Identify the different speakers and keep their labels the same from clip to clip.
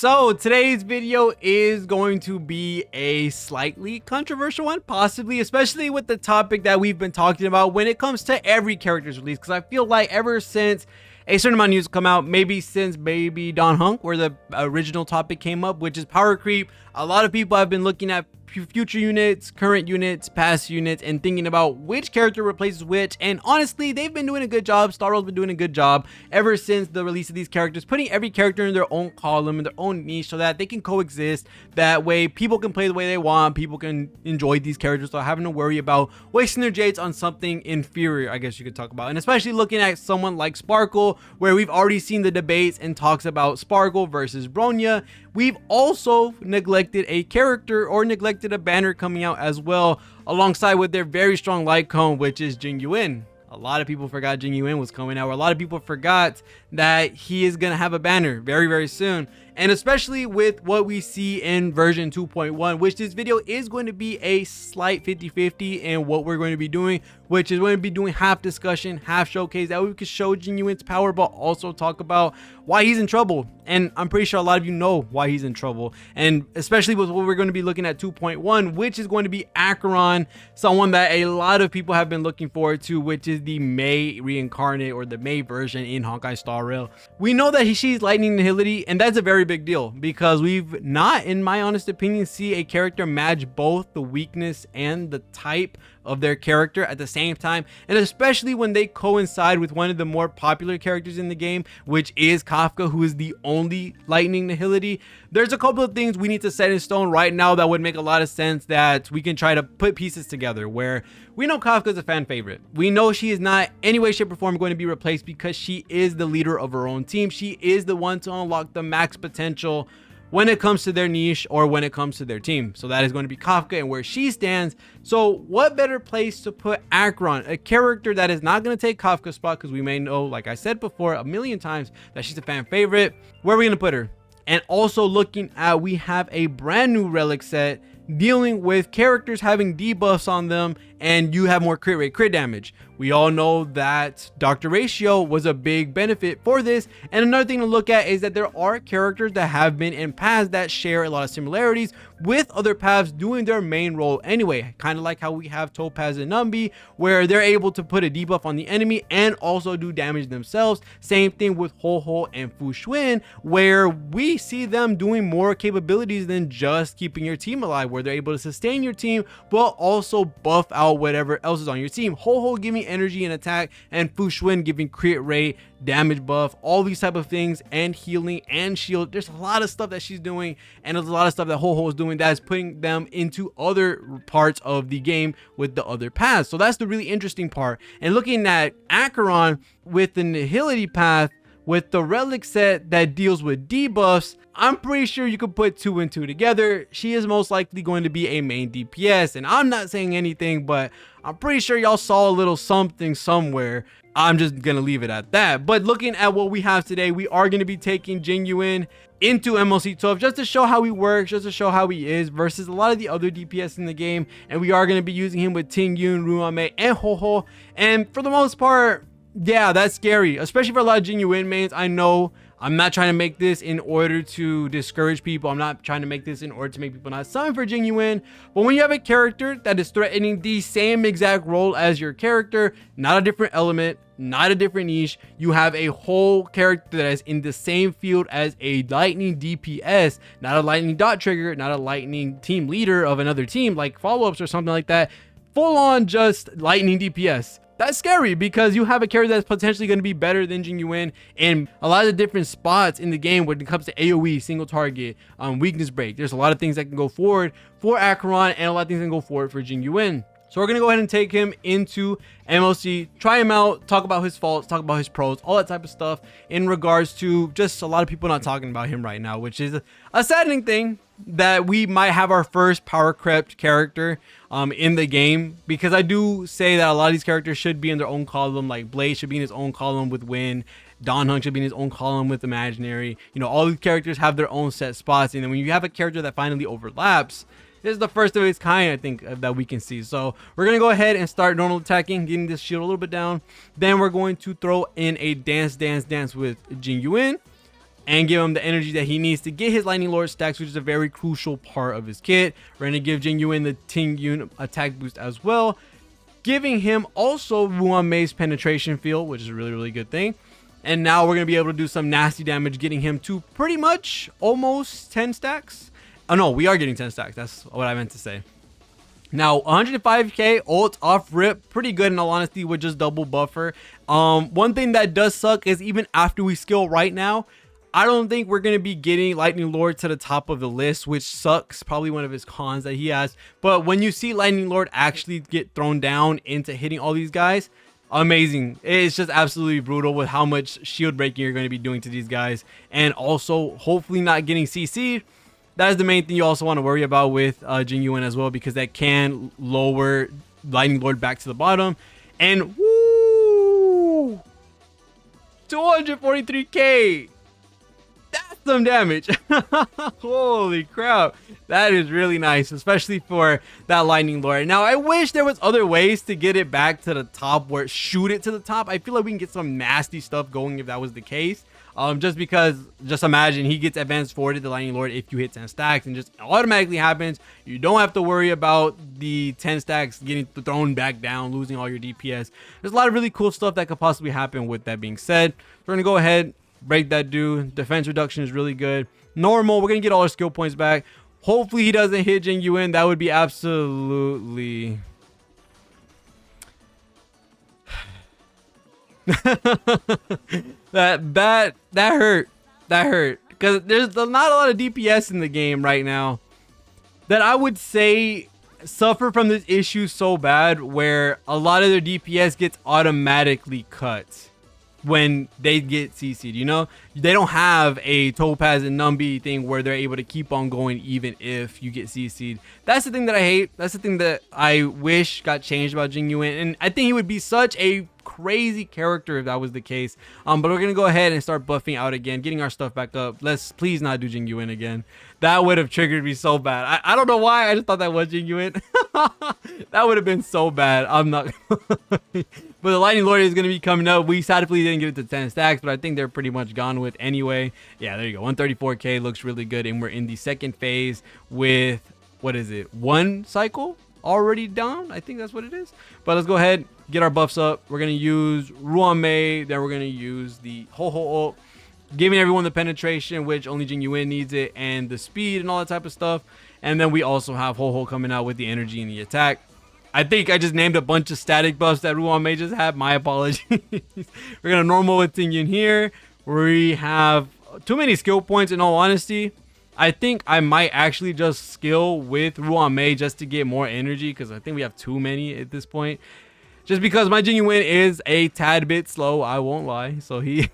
Speaker 1: So today's video is going to be a slightly controversial one, possibly, especially with the topic that we've been talking about when it comes to every character's release, because I feel like ever since a certain amount of news come out, maybe since maybe Don Hunk, where the original topic came up, which is power creep, a lot of people have been looking at future units, current units, past units, and thinking about which character replaces which. And honestly, they've been doing a good job. Star Wars been doing a good job ever since the release of these characters, putting every character in their own column, in their own niche, so that they can coexist. That way people can play the way they want, people can enjoy these characters without having to worry about wasting their jades on something inferior, I guess you could talk about. And especially looking at someone like Sparkle, where we've already seen the debates and talks about Sparkle versus Bronya. We've also neglected a character, or neglected a banner coming out as well, alongside with their very strong light cone, which is Jing Yuan. A lot of people forgot Jing Yuan was coming out, or a lot of people forgot that he is going to have a banner very, very soon. And especially with what we see in version 2.1, which this video is going to be a slight 50-50 in what we're going to be doing, which is going to be doing half discussion, half showcase. That way we can show Jing Yuan's power, but also talk about why he's in trouble. And I'm pretty sure a lot of you know why he's in trouble. And especially with what we're going to be looking at 2.1, which is going to be Acheron, someone that a lot of people have been looking forward to, which is the Mei reincarnate, or the Mei version in Honkai Star Rail. We know that she's lightning nihility, and that's a very big deal, because we've not, in my honest opinion, see a character match both the weakness and the type of their character at the same time, and especially when they coincide with one of the more popular characters in the game, which is Kafka, who is the only lightning nihility. There's a couple of things we need to set in stone right now that would make a lot of sense, that we can try to put pieces together, where we know Kafka is a fan favorite. We know she is not any way, shape, or form going to be replaced, because she is the leader of her own team. She is the one to unlock the max potential when it comes to their niche, or when it comes to their team. So that is going to be Kafka and where she stands. So what better place to put Acheron, a character that is not going to take Kafka's spot, because we may know, like I said before a million times, that she's a fan favorite. Where are we going to put her? And also looking at, we have a brand new relic set dealing with characters having debuffs on them, and you have more crit rate, crit damage. We all know that Dr. Ratio was a big benefit for this. And another thing to look at is that there are characters that have been in paths that share a lot of similarities with other paths doing their main role anyway, kind of like how we have Topaz and Numbi, where they're able to put a debuff on the enemy and also do damage themselves. Same thing with REHOO and Fushun, where we see them doing more capabilities than just keeping your team alive, where they're able to sustain your team but also buff out whatever else is on your team. REHOO giving energy and attack, and Fushun giving crit rate, damage buff, all these type of things, and healing and shield. There's a lot of stuff that she's doing, and there's a lot of stuff that REHOO is doing that is putting them into other parts of the game with the other paths. So that's the really interesting part. And looking at Acheron with the nihility path, with the relic set that deals with debuffs, I'm pretty sure you could put 2 and 2 together. She is most likely going to be a main DPS, and I'm not saying anything, but I'm pretty sure y'all saw a little something somewhere. I'm just gonna leave it at that. But looking at what we have today, we are going to be taking Jingyuan into MLC 12 just to show how he works, just to show how he is versus a lot of the other DPS in the game. And we are going to be using him with Tingyun, Ruame, and REHOO. And for the most part, yeah, that's scary, especially for a lot of Jingyuan mains. I know I'm not trying to make this in order to discourage people. I'm not trying to make this in order to make people not summon for Jingyuan. But when you have a character that is threatening the same exact role as your character, not a different element, not a different niche, you have a whole character that is in the same field as a lightning DPS, not a lightning dot trigger, not a lightning team leader of another team like follow-ups or something like that, full on just lightning DPS. That's scary, because you have a character that's potentially going to be better than Jing Yuan in a lot of the different spots in the game when it comes to AoE, single target, weakness break. There's a lot of things that can go forward for Acheron, and a lot of things that can go forward for Jing Yuan. So we're going to go ahead and take him into MLC, try him out, talk about his faults, talk about his pros, all that type of stuff in regards to just a lot of people not talking about him right now, which is a saddening thing, that we might have our first power crept character in the game, because I do say that a lot of these characters should be in their own column. Like Blaze should be in his own column with Win, Don Hunk should be in his own column with Imaginary. You know, all these characters have their own set spots, and then when you have a character that finally overlaps, this is the first of its kind, I think, that we can see. So we're going to go ahead and start normal attacking, getting this shield a little bit down. Then we're going to throw in a dance with Jingyuan. and give him the energy that he needs to get his Lightning Lord stacks, which is a very crucial part of his kit. We're going to give Jingyuan the Tingyun attack boost as well, giving him also Ruan Mei's penetration field, which is a really good thing. And now we're going to be able to do some nasty damage, getting him to pretty much almost 10 stacks. Oh no, we are getting 10 stacks. That's what I meant to say. Now 105k ult off rip, pretty good in all honesty with just double buffer. One thing that does suck is even after we skill right now, I don't think we're going to be getting Lightning Lord to the top of the list, which sucks. Probably one of his cons that he has. But when you see Lightning Lord actually get thrown down into hitting all these guys, amazing. It's just absolutely brutal with how much shield breaking you're going to be doing to these guys. And also, hopefully not getting CC'd. That is the main thing you also want to worry about with Jing Yuan as well, because that can lower Lightning Lord back to the bottom. And woo! 243k! That's some damage. Holy crap. That is really nice, especially for that Lightning Lord. Now, I wish there was other ways to get it back to the top, where shoot it to the top. I feel like we can get some nasty stuff going if that was the case. Just because, just imagine he gets advanced forwarded, the Lightning Lord, if you hit 10 stacks, and just automatically happens. You don't have to worry about the 10 stacks getting thrown back down, losing all your DPS. There's a lot of really cool stuff that could possibly happen with that being said. We're going to go ahead, break that dude. Defense reduction is really good. Normal, we're going to get all our skill points back. Hopefully he doesn't hit Jing Yuan. That would be absolutely... that hurt. That hurt. Because there's not a lot of DPS in the game right now that I would say suffer from this issue so bad, where a lot of their DPS gets automatically cut when they get CC'd, you know? They don't have a Topaz and Numbi thing where they're able to keep on going even if you get CC'd. That's the thing that I hate. That's the thing that I wish got changed about Jing Yuan. And I think he would be such a crazy character if that was the case. But we're gonna go ahead and start buffing out again, getting our stuff back up. Let's please not do Jing Yuan again. That would have triggered me so bad. I don't know why. I just thought that was Jing Yuan. That would have been so bad. I'm not. But the Lightning Lord is going to be coming up. We sadly didn't get it to 10 stacks, but I think they're pretty much gone with anyway. Yeah, there you go. 134k looks really good. And we're in the second phase with, what is it? One cycle already down? I think that's what it is. But let's go ahead, get our buffs up. We're going to use Ruan Mei. Then we're going to use the REHOO ult, giving everyone the penetration, which only Jing Yuan needs it, and the speed and all that type of stuff. And then we also have REHOO coming out with the energy and the attack. I think I just named a bunch of static buffs that Ruan Mei just had. My apologies. We're going to normal with Jingyuan here. We have too many skill points in all honesty. I think I might actually just skill with Ruan Mei just to get more energy, because I think we have too many at this point. Just because my Jingyuan is a tad bit slow, I won't lie. So he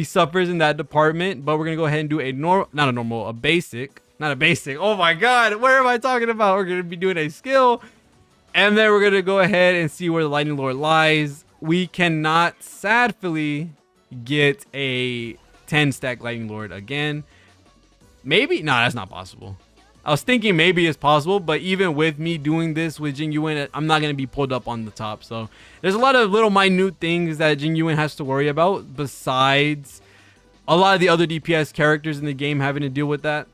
Speaker 1: suffers in that department. But we're going to go ahead and do a basic. Not a basic. Oh my god, what am I talking about? We're going to be doing a skill. And then we're going to go ahead and see where the Lightning Lord lies. We cannot sadly get a 10 stack Lightning Lord again. Maybe? No, that's not possible. I was thinking maybe it's possible, but even with me doing this with Jing Yuan, I'm not going to be pulled up on the top. So there's a lot of little minute things that Jing Yuan has to worry about, besides a lot of the other DPS characters in the game having to deal with that.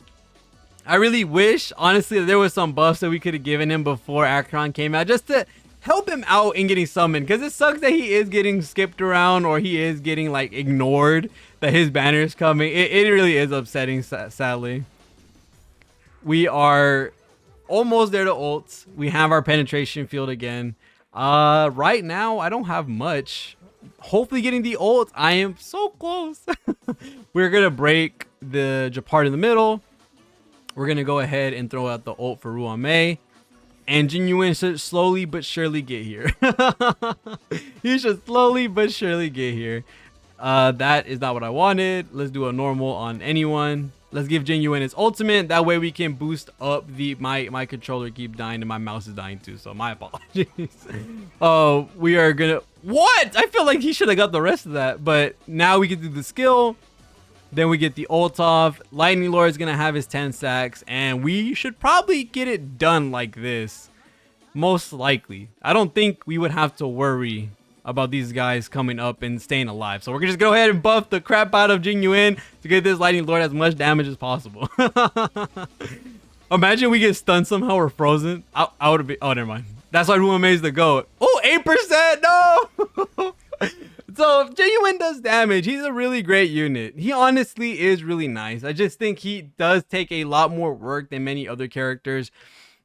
Speaker 1: I really wish, honestly, that there was some buffs that we could have given him before Acheron came out, just to help him out in getting summoned, because it sucks that he is getting skipped around, or he is getting like ignored, that his banner is coming. It really is upsetting, sadly. We are almost there to ults. We have our penetration field again. Right now, I don't have much. Hopefully getting the ult. I am so close. We're going to break the part in the middle. We're going to go ahead and throw out the ult for Ruan Mei. And Jing Yuan should slowly but surely get here. He should slowly but surely get here. That is not what I wanted. Let's do a normal on anyone. Let's give Jing Yuan his ultimate. That way we can boost up the... My controller keeps dying and my mouse is dying too. So my apologies. We are going to... What? I feel like he should have got the rest of that. But now we can do the skill. Then we get the ult off. Lightning Lord is going to have his 10 stacks. And we should probably get it done like this. Most likely. I don't think we would have to worry about these guys coming up and staying alive. So we're gonna just go ahead and buff the crap out of Jing Yuan to get this Lightning Lord as much damage as possible. Imagine we get stunned somehow or frozen. I would be. Oh, never mind. That's why Ruin Maze the GOAT. Oh, 8%. No. So Jingyuan does damage. He's a really great unit. He honestly is really nice. I just think he does take a lot more work than many other characters.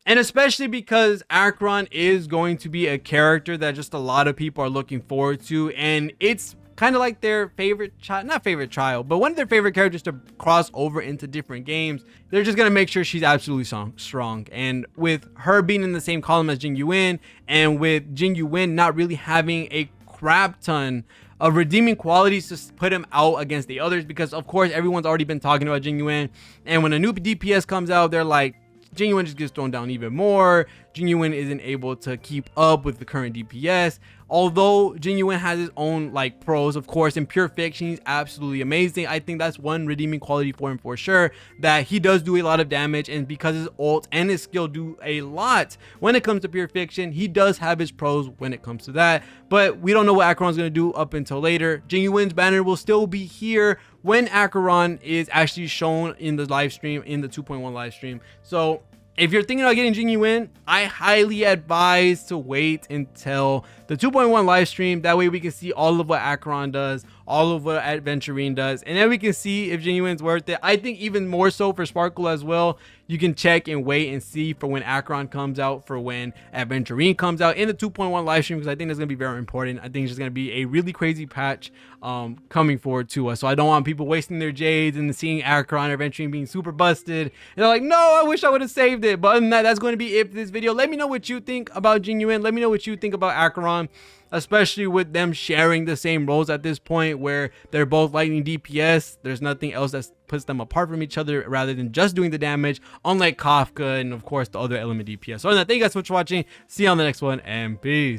Speaker 1: And especially because Acheron is going to be a character that just a lot of people are looking forward to. And it's kind of like their favorite child, not favorite child, but one of their favorite characters to cross over into different games. They're just going to make sure she's absolutely strong. And with her being in the same column as Jingyuan, and with Jingyuan not really having a crap ton of redeeming qualities to put him out against the others, because of course everyone's already been talking about Jingyuan, and when a new DPS comes out, they're like, Jingyuan just gets thrown down even more. Jingyuan isn't able to keep up with the current DPS. Although Jingyuan has his own like pros, of course, in pure fiction, he's absolutely amazing. I think that's one redeeming quality for him for sure, that he does do a lot of damage, and because his ult and his skill do a lot when it comes to pure fiction, he does have his pros when it comes to that. But we don't know what Acheron's going to do up until later. Jingyuan's banner will still be here when Acheron is actually shown in the live stream, in the 2.1 live stream. So if you're thinking about getting Jingyuan, I highly advise to wait until the 2.1 live stream. That way we can see all of what Acheron does, all of what Adventurine does, and then we can see if Jingyuan's worth it. I think even more so for Sparkle as well. You can check and wait and see for when Acheron comes out, for when Adventurine comes out in the 2.1 live stream, because I think that's going to be very important. I think it's just going to be a really crazy patch coming forward to us. So I don't want people wasting their Jades and seeing Acheron or Adventurine being super busted. And they're like, no, I wish I would have saved it. But other than that, that's going to be it for this video. Let me know what you think about Jingyuan. Let me know what you think about Acheron, especially with them sharing the same roles at this point where they're both lightning DPS. There's nothing else that puts them apart from each other rather than just doing the damage, unlike Kafka and of course the other element DPS. So other than that, thank you guys so much for watching. See you on the next one, and peace.